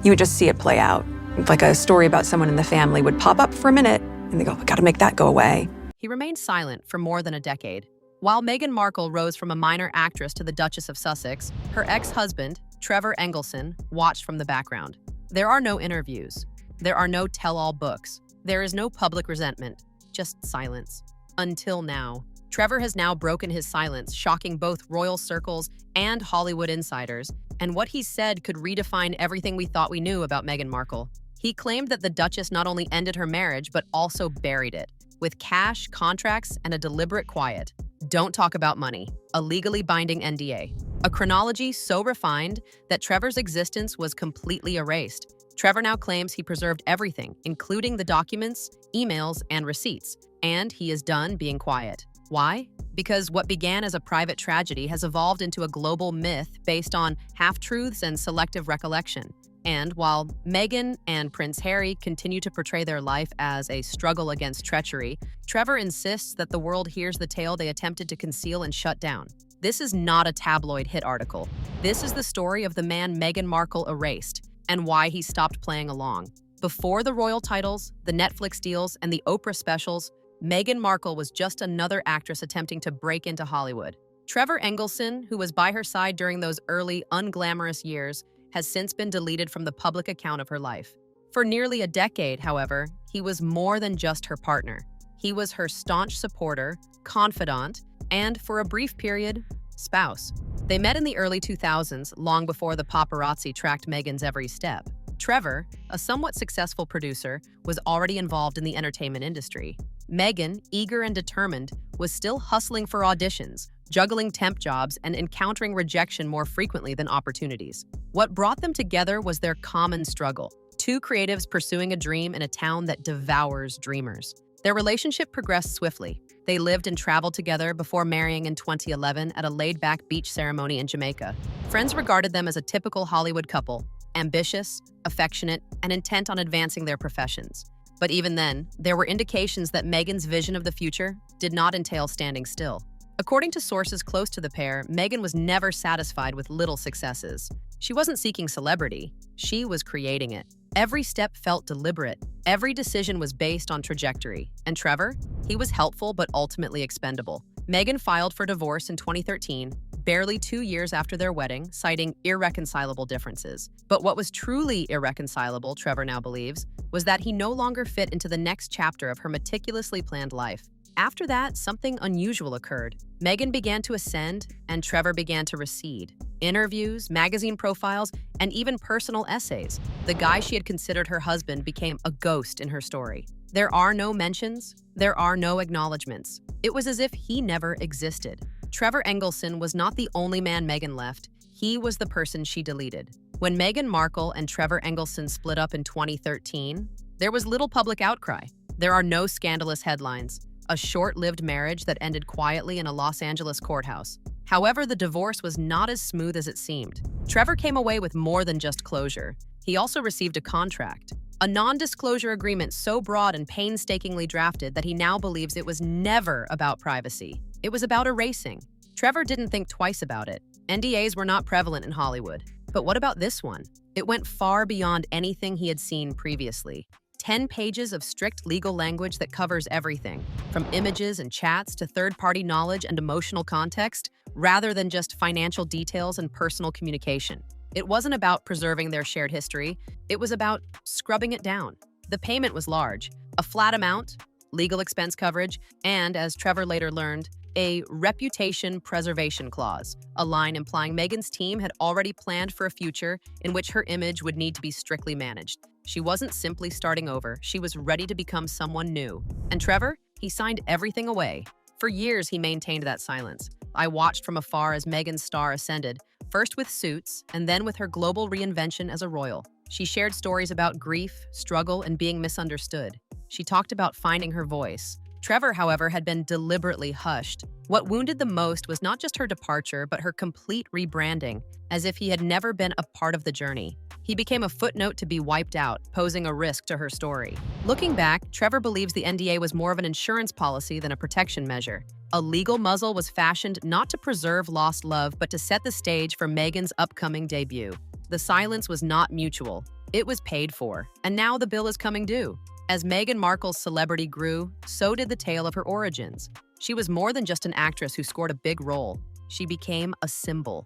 You would just see it play out. Like a story about someone in the family would pop up for a minute, and they go, we gotta make that go away. He remained silent for more than a decade. While Meghan Markle rose from a minor actress to the Duchess of Sussex, her ex-husband, Trevor Engelson, watched from the background. There are no interviews. There are no tell-all books. There is no public resentment, just silence. Until now. Trevor has now broken his silence, shocking both royal circles and Hollywood insiders, and what he said could redefine everything we thought we knew about Meghan Markle. He claimed that the Duchess not only ended her marriage, but also buried it, with cash, contracts, and a deliberate quiet. Don't talk about money, a legally binding NDA. A chronology so refined that Trevor's existence was completely erased. Trevor now claims he preserved everything, including the documents, emails, and receipts, and he is done being quiet. Why? Because what began as a private tragedy has evolved into a global myth based on half-truths and selective recollection. And while Meghan and Prince Harry continue to portray their life as a struggle against treachery, Trevor insists that the world hears the tale they attempted to conceal and shut down. This is not a tabloid hit article. This is the story of the man Meghan Markle erased and why he stopped playing along. Before the royal titles, the Netflix deals, and the Oprah specials, Meghan Markle was just another actress attempting to break into Hollywood. Trevor Engelson, who was by her side during those early, unglamorous years, has since been deleted from the public account of her life. For nearly a decade, however, he was more than just her partner. He was her staunch supporter, confidant, and, for a brief period, spouse. They met in the early 2000s, long before the paparazzi tracked Meghan's every step. Trevor, a somewhat successful producer, was already involved in the entertainment industry. Meghan, eager and determined, was still hustling for auditions, juggling temp jobs, and encountering rejection more frequently than opportunities. What brought them together was their common struggle, two creatives pursuing a dream in a town that devours dreamers. Their relationship progressed swiftly. They lived and traveled together before marrying in 2011 at a laid-back beach ceremony in Jamaica. Friends regarded them as a typical Hollywood couple, ambitious, affectionate, and intent on advancing their professions. But even then, there were indications that Meghan's vision of the future did not entail standing still. According to sources close to the pair, Meghan was never satisfied with little successes. She wasn't seeking celebrity, she was creating it. Every step felt deliberate. Every decision was based on trajectory. And Trevor? He was helpful but ultimately expendable. Meghan filed for divorce in 2013, barely 2 years after their wedding, citing irreconcilable differences. But what was truly irreconcilable, Trevor now believes, was that he no longer fit into the next chapter of her meticulously planned life. After that, something unusual occurred. Meghan began to ascend, and Trevor began to recede. Interviews, magazine profiles, and even personal essays. The guy she had considered her husband became a ghost in her story. There are no mentions. There are no acknowledgments. It was as if he never existed. Trevor Engelson was not the only man Meghan left. He was the person she deleted. When Meghan Markle and Trevor Engelson split up in 2013, there was little public outcry. There are no scandalous headlines. A short-lived marriage that ended quietly in a Los Angeles courthouse. However, the divorce was not as smooth as it seemed. Trevor came away with more than just closure. He also received a contract, a non-disclosure agreement so broad and painstakingly drafted that he now believes it was never about privacy. It was about erasing. Trevor didn't think twice about it. NDAs were not prevalent in Hollywood. But what about this one? It went far beyond anything he had seen previously. 10 pages of strict legal language that covers everything, from images and chats to third-party knowledge and emotional context, rather than just financial details and personal communication. It wasn't about preserving their shared history, it was about scrubbing it down. The payment was large, a flat amount, legal expense coverage, and, as Trevor later learned, a reputation preservation clause, a line implying Meghan's team had already planned for a future in which her image would need to be strictly managed. She wasn't simply starting over, she was ready to become someone new. And Trevor? He signed everything away. For years, he maintained that silence. I watched from afar as Meghan's star ascended, first with Suits, and then with her global reinvention as a royal. She shared stories about grief, struggle, and being misunderstood. She talked about finding her voice. Trevor, however, had been deliberately hushed. What wounded the most was not just her departure, but her complete rebranding, as if he had never been a part of the journey. He became a footnote to be wiped out, posing a risk to her story. Looking back, Trevor believes the NDA was more of an insurance policy than a protection measure. A legal muzzle was fashioned not to preserve lost love, but to set the stage for Meghan's upcoming debut. The silence was not mutual. It was paid for, and now the bill is coming due. As Meghan Markle's celebrity grew, so did the tale of her origins. She was more than just an actress who scored a big role. She became a symbol.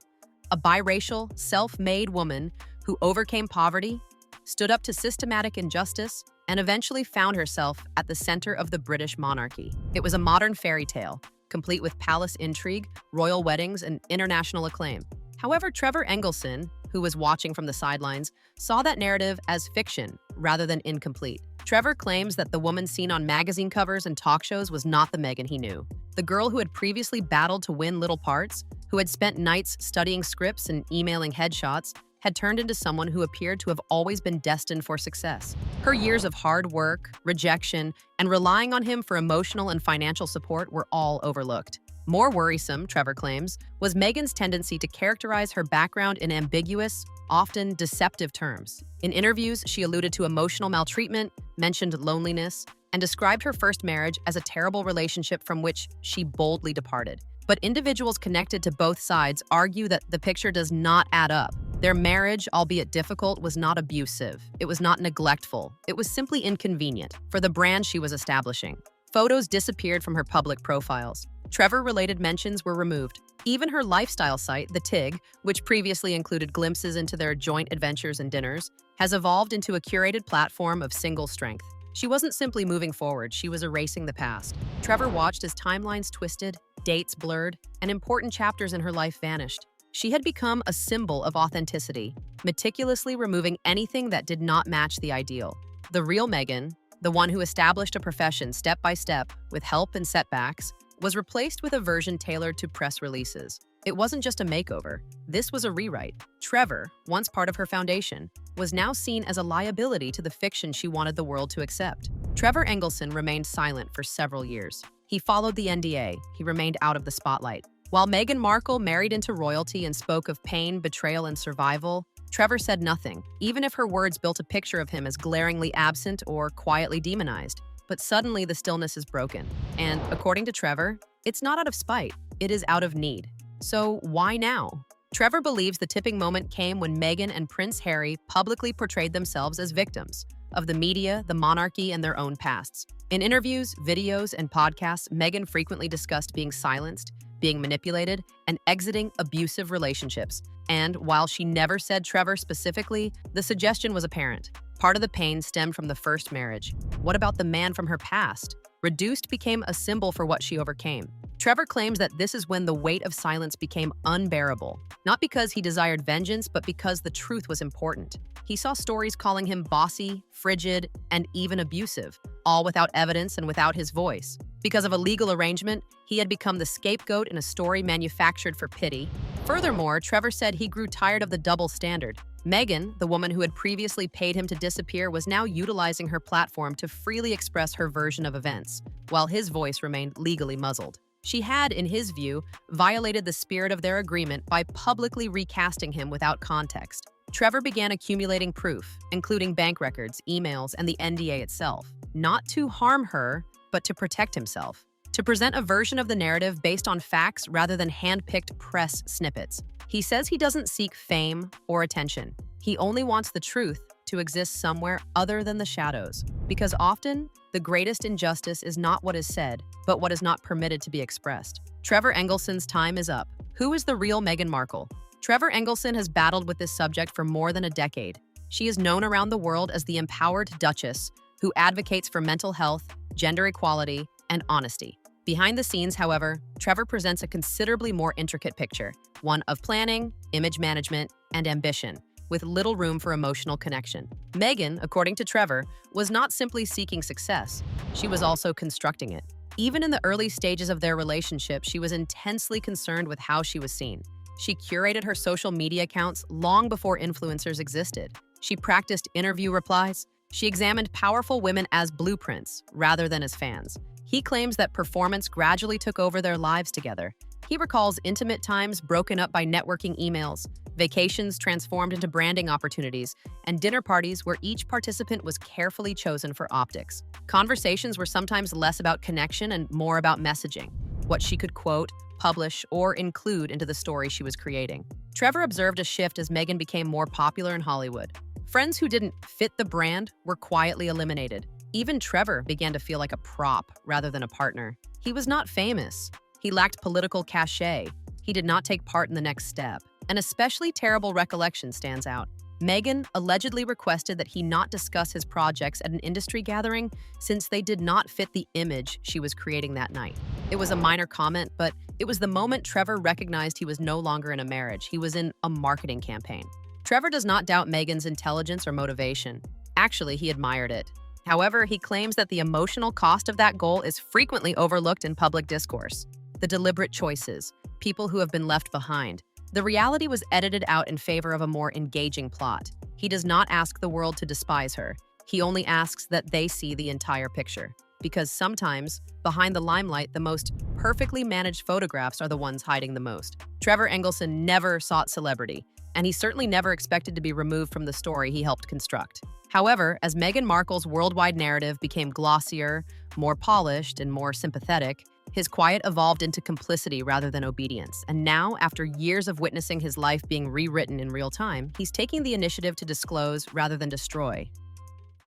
A biracial, self-made woman who overcame poverty, stood up to systematic injustice, and eventually found herself at the center of the British monarchy. It was a modern fairy tale, complete with palace intrigue, royal weddings, and international acclaim. However, Trevor Engelson, who was watching from the sidelines, saw that narrative as fiction rather than incomplete. Trevor claims that the woman seen on magazine covers and talk shows was not the Meghan he knew. The girl who had previously battled to win little parts, who had spent nights studying scripts and emailing headshots, had turned into someone who appeared to have always been destined for success. Her years of hard work, rejection, and relying on him for emotional and financial support were all overlooked. More worrisome, Trevor claims, was Meghan's tendency to characterize her background in ambiguous, often deceptive terms. In interviews, she alluded to emotional maltreatment, mentioned loneliness, and described her first marriage as a terrible relationship from which she boldly departed. But individuals connected to both sides argue that the picture does not add up. Their marriage, albeit difficult, was not abusive. It was not neglectful. It was simply inconvenient for the brand she was establishing. Photos disappeared from her public profiles. Trevor-related mentions were removed. Even her lifestyle site, The Tig, which previously included glimpses into their joint adventures and dinners, has evolved into a curated platform of single strength. She wasn't simply moving forward, she was erasing the past. Trevor watched as timelines twisted, dates blurred, and important chapters in her life vanished. She had become a symbol of authenticity, meticulously removing anything that did not match the ideal. The real Meghan, the one who established a profession step by step with help and setbacks, was replaced with a version tailored to press releases. It wasn't just a makeover. This was a rewrite. Trevor, once part of her foundation, was now seen as a liability to the fiction she wanted the world to accept. Trevor Engelson remained silent for several years. He followed the NDA. He remained out of the spotlight. While Meghan Markle married into royalty and spoke of pain, betrayal, and survival, Trevor said nothing, even if her words built a picture of him as glaringly absent or quietly demonized. But suddenly the stillness is broken. And according to Trevor, it's not out of spite, it is out of need. So why now? Trevor believes the tipping moment came when Meghan and Prince Harry publicly portrayed themselves as victims of the media, the monarchy, and their own pasts. In interviews, videos, and podcasts, Meghan frequently discussed being silenced, being manipulated, and exiting abusive relationships. And while she never said Trevor specifically, the suggestion was apparent. Part of the pain stemmed from the first marriage. What about the man from her past? Reduced became a symbol for what she overcame. Trevor claims that this is when the weight of silence became unbearable, not because he desired vengeance, but because the truth was important. He saw stories calling him bossy, frigid, and even abusive, all without evidence and without his voice. Because of a legal arrangement, he had become the scapegoat in a story manufactured for pity. Furthermore, Trevor said he grew tired of the double standard. Meghan, the woman who had previously paid him to disappear, was now utilizing her platform to freely express her version of events, while his voice remained legally muzzled. She had, in his view, violated the spirit of their agreement by publicly recasting him without context. Trevor began accumulating proof, including bank records, emails, and the NDA itself, not to harm her, but to protect himself, to present a version of the narrative based on facts rather than hand-picked press snippets. He says he doesn't seek fame or attention. He only wants the truth to exist somewhere other than the shadows, because often, the greatest injustice is not what is said, but what is not permitted to be expressed. Trevor Engelson's time is up. Who is the real Meghan Markle? Trevor Engelson has battled with this subject for more than a decade. She is known around the world as the empowered Duchess, who advocates for mental health, gender equality, and honesty. Behind the scenes, however, Trevor presents a considerably more intricate picture, one of planning, image management, and ambition, with little room for emotional connection. Meghan, according to Trevor, was not simply seeking success, she was also constructing it. Even in the early stages of their relationship, she was intensely concerned with how she was seen. She curated her social media accounts long before influencers existed. She practiced interview replies. She examined powerful women as blueprints rather than as fans. He claims that performance gradually took over their lives together. He recalls intimate times broken up by networking emails, vacations transformed into branding opportunities, and dinner parties where each participant was carefully chosen for optics. Conversations were sometimes less about connection and more about messaging, what she could quote, publish, or include into the story she was creating. Trevor observed a shift as Meghan became more popular in Hollywood. Friends who didn't fit the brand were quietly eliminated. Even Trevor began to feel like a prop rather than a partner. He was not famous. He lacked political cachet. He did not take part in the next step. An especially terrible recollection stands out. Meghan allegedly requested that he not discuss his projects at an industry gathering since they did not fit the image she was creating that night. It was a minor comment, but it was the moment Trevor recognized he was no longer in a marriage. He was in a marketing campaign. Trevor does not doubt Meghan's intelligence or motivation. Actually, he admired it. However, he claims that the emotional cost of that goal is frequently overlooked in public discourse. The deliberate choices, people who have been left behind. The reality was edited out in favor of a more engaging plot. He does not ask the world to despise her. He only asks that they see the entire picture. Because sometimes, behind the limelight, the most perfectly managed photographs are the ones hiding the most. Trevor Engelson never sought celebrity, and he certainly never expected to be removed from the story he helped construct. However, as Meghan Markle's worldwide narrative became glossier, more polished, and more sympathetic, his quiet evolved into complicity rather than obedience. And now, after years of witnessing his life being rewritten in real time, he's taking the initiative to disclose rather than destroy.